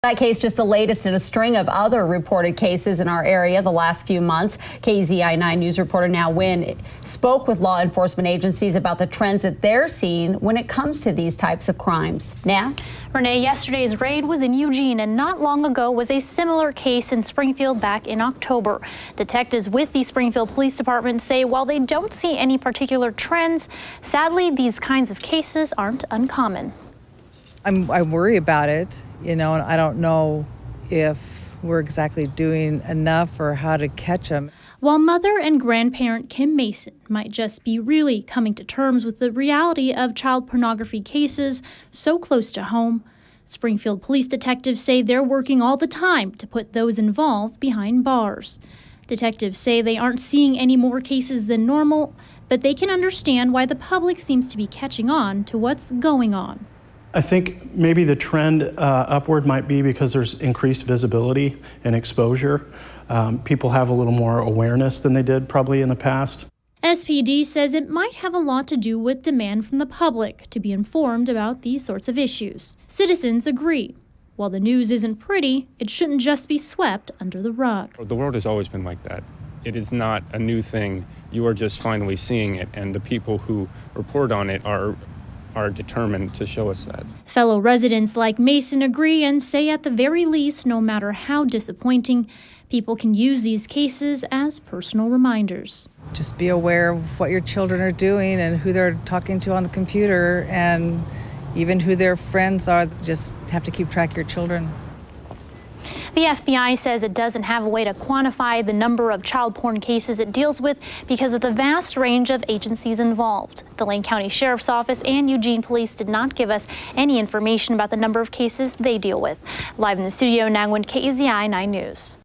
That case just the latest in a string of other reported cases in our area the last few months. KZI 9 News reporter Now Wynn spoke with law enforcement agencies about the trends that they're seeing when it comes to these types of crimes. Now? Renee, yesterday's raid was in Eugene, and not long ago was a similar case in Springfield back in October. Detectives with the Springfield Police Department say while they don't see any particular trends, sadly, these kinds of cases aren't uncommon. I worry about it, and I don't know if we're exactly doing enough or how to catch them. While mother and grandparent Kim Mason might just be really coming to terms with the reality of child pornography cases so close to home, Springfield police detectives say they're working all the time to put those involved behind bars. Detectives say they aren't seeing any more cases than normal, but they can understand why the public seems to be catching on to what's going on. I think maybe the trend upward might be because there's increased visibility and exposure. People have a little more awareness than they did probably in the past. SPD says it might have a lot to do with demand from the public to be informed about these sorts of issues. Citizens agree. While the news isn't pretty, it shouldn't just be swept under the rug. The world has always been like that. It is not a new thing. You are just finally seeing it, and the people who report on it are determined to show us that. Fellow residents like Mason agree and say at the very least, no matter how disappointing, people can use these cases as personal reminders. Just be aware of what your children are doing and who they're talking to on the computer and even who their friends are. Just have to keep track of your children. The FBI says it doesn't have a way to quantify the number of child porn cases it deals with because of the vast range of agencies involved. The Lane County Sheriff's Office and Eugene Police did not give us any information about the number of cases they deal with. Live in the studio, Now Wynn, KZI 9 News.